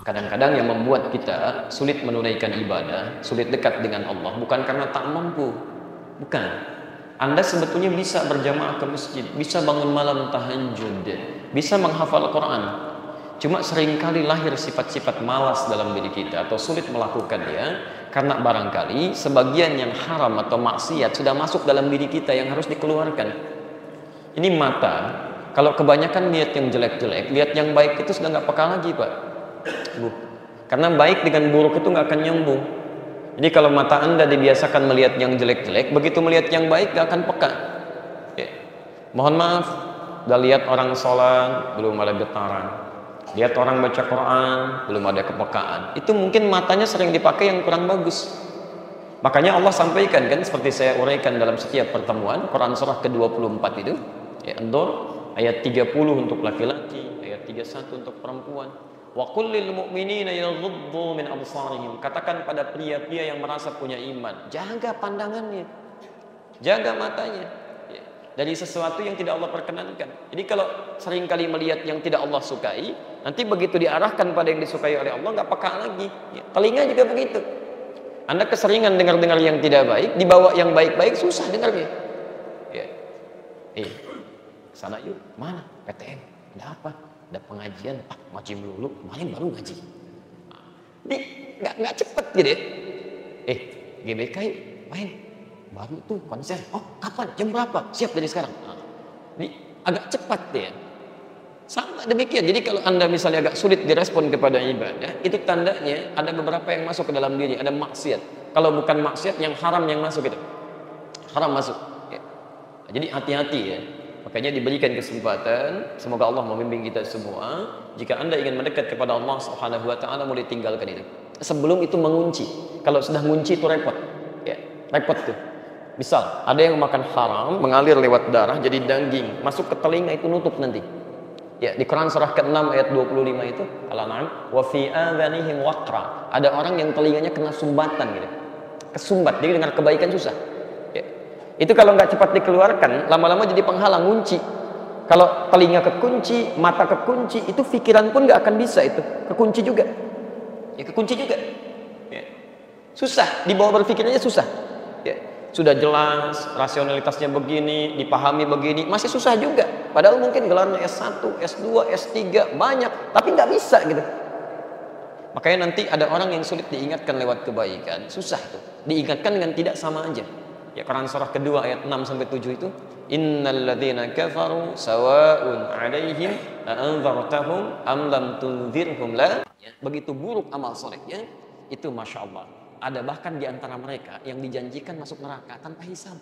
Kadang-kadang yang membuat kita sulit menunaikan ibadah, sulit dekat dengan Allah, bukan karena tak mampu. Bukan. Anda sebetulnya bisa berjamaah ke masjid, bisa bangun malam tahajud, bisa menghafal Quran. Cuma seringkali lahir sifat-sifat malas dalam diri kita atau sulit melakukannya karena barangkali sebagian yang haram atau maksiat sudah masuk dalam diri kita yang harus dikeluarkan. Ini mata, kalau kebanyakan lihat yang jelek-jelek, lihat yang baik itu sudah nggak peka lagi, Pak. Bu. Karena baik dengan buruk itu nggak akan nyambung. Jadi kalau mata Anda dibiasakan melihat yang jelek-jelek, begitu melihat yang baik nggak akan peka. Ya. Mohon maaf, udah lihat orang sholat belum ada getaran, lihat orang baca Quran belum ada kepekaan. Itu mungkin matanya sering dipakai yang kurang bagus. Makanya Allah sampaikan kan, seperti saya uraikan dalam setiap pertemuan, Quran surah ke-24 itu, ya, An-Nur ayat 30 untuk laki-laki, ayat 31 untuk perempuan. Wa qul lil mu'minina yaghuddu min absarihim. Katakan pada pria-pria yang merasa punya iman, jaga pandangannya, jaga matanya, ya, dari sesuatu yang tidak Allah perkenankan. Jadi kalau seringkali melihat yang tidak Allah sukai, nanti begitu diarahkan pada yang disukai oleh Allah nggak peka lagi. Ya, telinga juga begitu. Anda keseringan dengar-dengar yang tidak baik, dibawa yang baik-baik susah dengarnya. Ya. Sana yuk, mana? PTN, ada apa? Ada pengajian, ngaji melulu, kemarin baru ngaji. Jadi nggak cepet gitu ya. GBK yuk, main. Baru tuh konser. Oh, kapan? Jam berapa? Siap dari sekarang. Jadi agak cepat ya. Sama demikian. Jadi kalau Anda misalnya agak sulit direspon kepada ibadah, itu tandanya ada beberapa yang masuk ke dalam diri, ada maksiat. Kalau bukan maksiat, yang haram yang masuk itu. Haram masuk. Ya. Jadi hati-hati ya. Makanya diberikan kesempatan, semoga Allah membimbing kita semua. Jika Anda ingin mendekat kepada Allah Subhanahu wa taala, mulai tinggalkan itu. Sebelum itu mengunci. Kalau sudah mengunci itu repot. Ya, repot tuh. Misal, ada yang makan haram, mengalir lewat darah jadi daging, masuk ke telinga itu nutup nanti. Ya, di Quran surah ke-6 ayat 25 itu, Al-An'am, wa fi adhanihim waqra. Ada orang yang telinganya kena sumbatan gitu. Kesumbat, jadi dengar kebaikan susah. Itu kalau nggak cepat dikeluarkan, lama-lama jadi penghalang, kunci. Kalau telinga kekunci, mata kekunci, itu pikiran pun nggak akan bisa itu, kekunci juga. Ya kekunci juga. Ya. Susah, dibawa berpikirnya susah. Ya. Sudah jelas, rasionalitasnya begini, dipahami begini, masih susah juga. Padahal mungkin gelarnya S1, S2, S3 banyak, tapi nggak bisa gitu. Makanya nanti ada orang yang sulit diingatkan lewat kebaikan, susah itu. Diingatkan dengan tidak sama aja. Ya, Quran surah kedua ayat 6 sampai 7 itu, innal ladzina kafaru sawa'un 'alaihim a'anzartahum am lam tunzirhum la. Ya, begitu buruk amal solehnya, itu masya Allah. Ada bahkan di antara mereka yang dijanjikan masuk neraka tanpa hisab.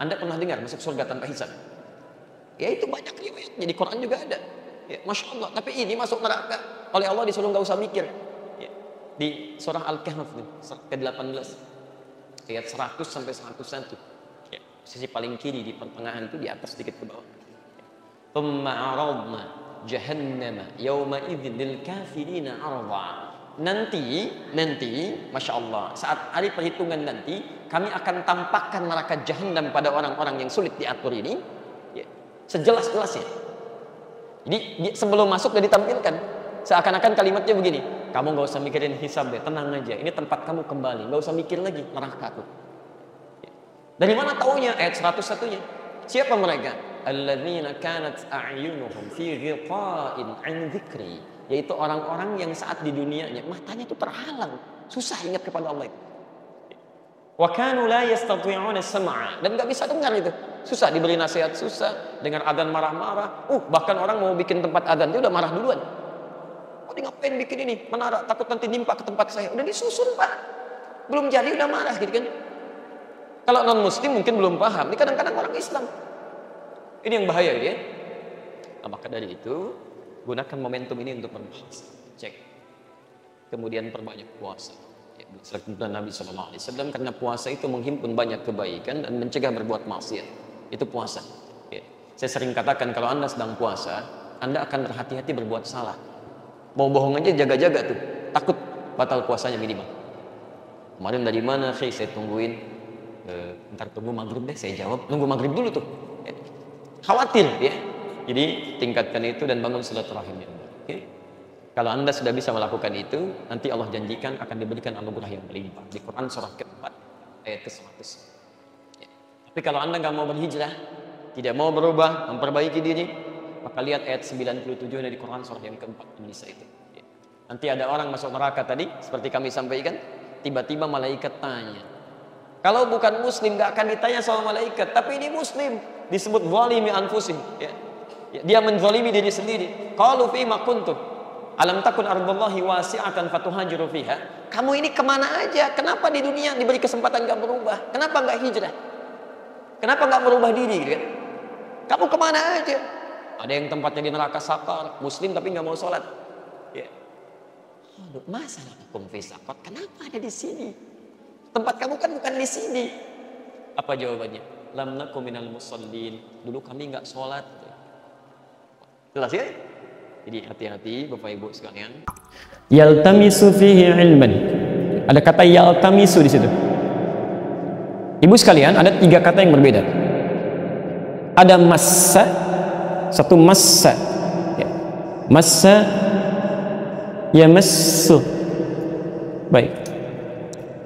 Anda pernah dengar masuk surga tanpa hisab? Ya itu banyak riwayat, jadi Quran juga ada. Ya, masya Allah. Tapi ini masuk neraka oleh Allah disuruh nggak usah mikir. Ya, di surah Al-Kahf ke-18. Ayat 100 sampai 101. Ya, sisi paling kiri di pertengahan itu, di atas sedikit ke bawah. Tsumma 'aradna jahannama yawma idzin lil kafirina 'arda. Nanti, masya Allah, saat hari perhitungan nanti, kami akan tampakkan neraka jahanam pada orang-orang yang sulit diatur ini, ya, sejelas-jelasnya. Jadi sebelum masuk sudah ditampilkan. Seakan-akan kalimatnya begini, kamu nggak usah mikirin hisab deh, tenang aja, ini tempat kamu kembali, nggak usah mikir lagi neraka aku. Dari mana taunya? Ayat 101-nya. Siapa mereka? Alladzina kanat a'yunuhum fi ghita'in 'an dzikri, yaitu orang-orang yang saat di dunianya matanya itu terhalang, susah ingat kepada Allah itu. Wa kanu la yastati'una sam'a, dan nggak bisa dengar itu. Susah diberi nasihat, susah dengar adzan marah-marah. Bahkan orang mau bikin tempat adzan dia udah marah duluan. Ngapain bikin ini menara, takut nanti nimpa ke tempat saya. Udah disusun Pak, belum jadi udah marah gitu kan. Kalau non muslim mungkin belum paham, ini kadang-kadang orang Islam ini yang bahaya ya. Nah, maka dari itu gunakan momentum ini untuk berpuasa, cek, kemudian perbanyak puasa ya, Nabi SAW, karena puasa itu menghimpun banyak kebaikan dan mencegah berbuat maksiat. Itu puasa ya. Saya sering katakan, kalau Anda sedang puasa, Anda akan berhati-hati berbuat salah. Mau bohong aja jaga-jaga tuh, takut batal puasanya minimal. Kemarin dari mana sih? Saya tungguin, ntar tunggu maghrib deh, saya jawab nunggu maghrib dulu tuh. Ya. Khawatir ya. Jadi tingkatkan itu dan bangun silaturahim. Okay? Kalau Anda sudah bisa melakukan itu, nanti Allah janjikan akan diberikan anugerah yang berlimpah. Di Quran surah keempat ayat ke-100. Ya. Tapi kalau Anda nggak mau berhijrah, tidak mau berubah, memperbaiki diri, maka lihat ayat 97 dari Quran surah yang keempat An-Nisa itu. Ya. Nanti ada orang masuk neraka tadi, seperti kami sampaikan, tiba-tiba malaikat tanya. Kalau bukan muslim nggak akan ditanya sama malaikat, tapi ini muslim, disebut zalimi anfusih. Ya. Ya, dia menzalimi diri sendiri. Qalu fima kuntum alam takun ardullahi wasi'atan fatuhajiru fiha. Kamu ini kemana aja? Kenapa di dunia diberi kesempatan nggak berubah? Kenapa nggak hijrah? Kenapa nggak merubah diri? Kan? Kamu kemana aja? Ada yang tempatnya di neraka sakar, muslim tapi nggak mau sholat. Ya. Aduh, masalah hukum fisakot. Kenapa ada di sini? Tempat kamu kan bukan di sini. Apa jawabannya? Lam nakum minal musallin. Dulu kami nggak sholat. Jelas ya? Jadi hati-hati Bapak Ibu sekalian. Yaltamisu fihi ilman. Ada kata yaltamisu di situ. Ibu sekalian, ada 3 kata yang berbeda. Ada massa, satu massa. Ya. Massa yamassu. Baik.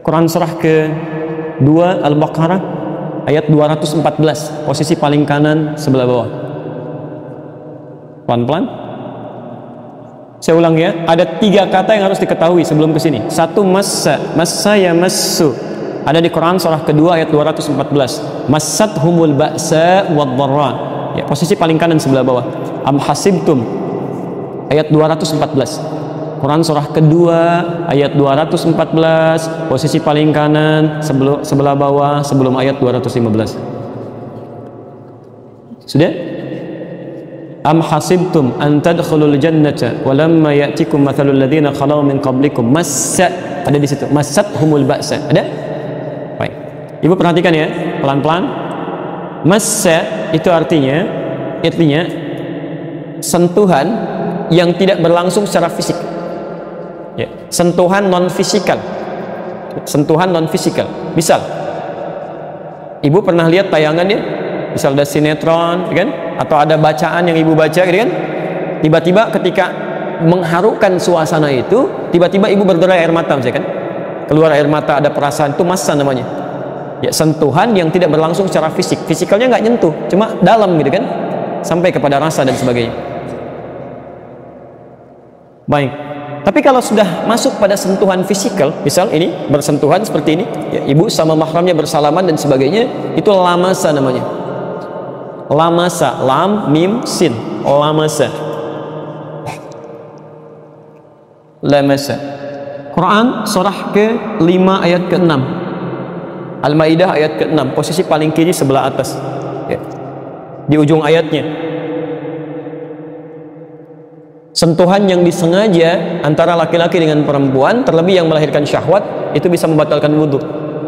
Quran surah ke-2 Al-Baqarah ayat 214, posisi paling kanan sebelah bawah. Pelan-pelan. Saya ulang ya, ada 3 kata yang harus diketahui sebelum ke sini. Satu massa, massa yamassu. Ada di Quran surah kedua ayat 214. Massat humul ba'sa wad-dharra. Ya, posisi paling kanan sebelah bawah. Am hasibtum ayat 214. Quran surah kedua ayat 214, posisi paling kanan sebelah bawah sebelum ayat 215. Sudah? Am hasibtum an tadkhulul jannata walamma ya'tikum mathalul ladzina khalaw min qablikum massa, ada di situ massat humul ba'sa, ada? Baik. Ibu perhatikan ya, pelan-pelan. Massa itu artinya sentuhan yang tidak berlangsung secara fisik. Ya, sentuhan non fisikal. Sentuhan non fisikal. Misal Ibu pernah lihat tayangannya, misal ada sinetron, kan? Atau ada bacaan yang Ibu baca, gitu kan? Tiba-tiba ketika mengharukan suasana itu, tiba-tiba Ibu berderai air mata, misalkan. Keluar air mata, ada perasaan, itu massa namanya. Ya, sentuhan yang tidak berlangsung secara fisik. Fisikalnya nggak nyentuh, cuma dalam, gitu kan? Sampai kepada rasa dan sebagainya. Baik. Tapi kalau sudah masuk pada sentuhan fisikal, misal ini bersentuhan seperti ini, ya, Ibu sama mahramnya bersalaman dan sebagainya, itu lamasa namanya. Lamasa, lam, mim, sin, lamasa. Lamasa. Quran surah ke-5 ayat ke-6. Al-Maidah ayat ke-6, posisi paling kiri sebelah atas. Ya. Di ujung ayatnya. Sentuhan yang disengaja antara laki-laki dengan perempuan, terlebih yang melahirkan syahwat, itu bisa membatalkan wudhu.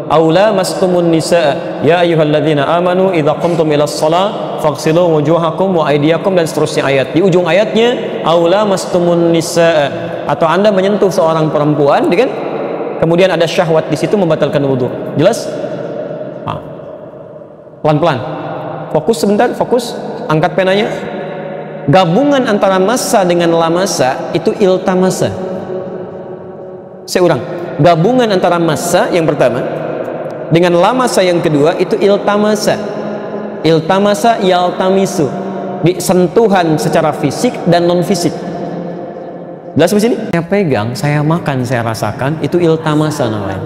Aula mastumun nisaa ya ayyuhalladzina amanu idza qumtum ilas shalah faghsilu wujuhakum wa aydiyakum, dan seterusnya ayat. Di ujung ayatnya aula mastumun nisaa, atau Anda menyentuh seorang perempuan, kan? Kemudian ada syahwat di situ, membatalkan wudhu. Jelas? Pelan-pelan. Fokus sebentar, fokus. Angkat penanya. Gabungan antara massa dengan lamasa itu iltamasa. Saya ulang, gabungan antara massa yang pertama dengan lamasa yang kedua itu iltamasa. Iltamasa yaltamisu, sentuhan secara fisik dan non fisik. Jelas di sini? Saya pegang, saya makan, saya rasakan, itu iltamasa namanya.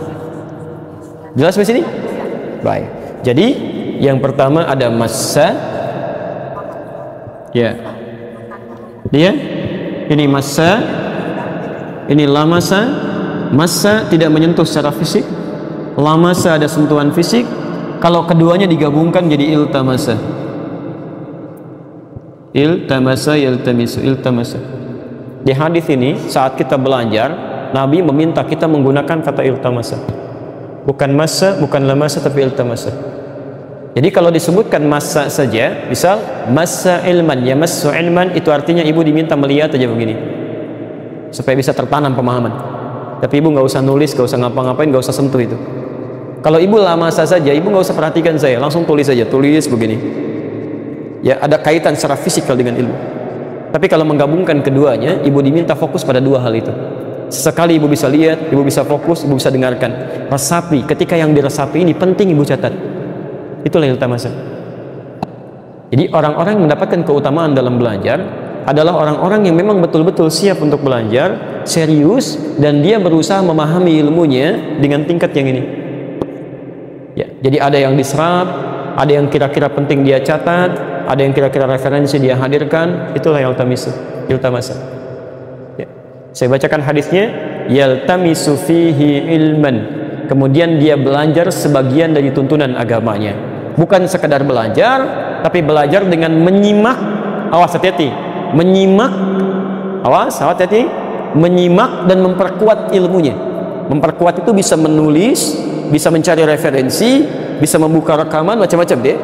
Jelas di sini? Baik. Jadi yang pertama ada massa, ya. Dia ini massa, ini lamasa. Massa tidak menyentuh secara fisik, lamasa ada sentuhan fisik. Kalau keduanya digabungkan jadi iltamasa. Iltamasa, iltamisu, iltamasa. Di hadis ini saat kita belajar, Nabi meminta kita menggunakan kata iltamasa. Bukan massa, bukan lamasa, tapi iltamasa. Jadi kalau disebutkan massa saja, misal massa ilman, ya massu ilman, itu artinya Ibu diminta melihat aja begini, supaya bisa tertanam pemahaman. Tapi Ibu nggak usah nulis, nggak usah ngapa-ngapain, nggak usah sentuh itu. Kalau Ibu lamasa saja, Ibu nggak usah perhatikan saya, langsung tulis saja, tulis begini. Ya, ada kaitan secara fisikal dengan ilmu. Tapi kalau menggabungkan keduanya, ibu diminta fokus pada dua hal itu. Sesekali ibu bisa lihat, ibu bisa fokus, ibu bisa dengarkan. Resapi, ketika yang diresapi ini penting ibu catat. Itulah iltamasan. Jadi orang-orang yang mendapatkan keutamaan dalam belajar adalah orang-orang yang memang betul-betul siap untuk belajar, serius, dan dia berusaha memahami ilmunya dengan tingkat yang ini. Ya, jadi ada yang diserap, ada yang kira-kira penting dia catat, ada yang kira-kira referensi dia hadirkan. Itulah iltamasan. Ya. Saya bacakan hadisnya, yaltamisu fihi ilman. Kemudian dia belajar sebagian dari tuntunan agamanya. Bukan sekedar belajar, tapi belajar dengan menyimak. Awas, hati-hati. Menyimak, awas, hati-hati. Menyimak dan memperkuat ilmunya. Memperkuat itu bisa menulis, bisa mencari referensi, bisa membuka rekaman, macam-macam deh.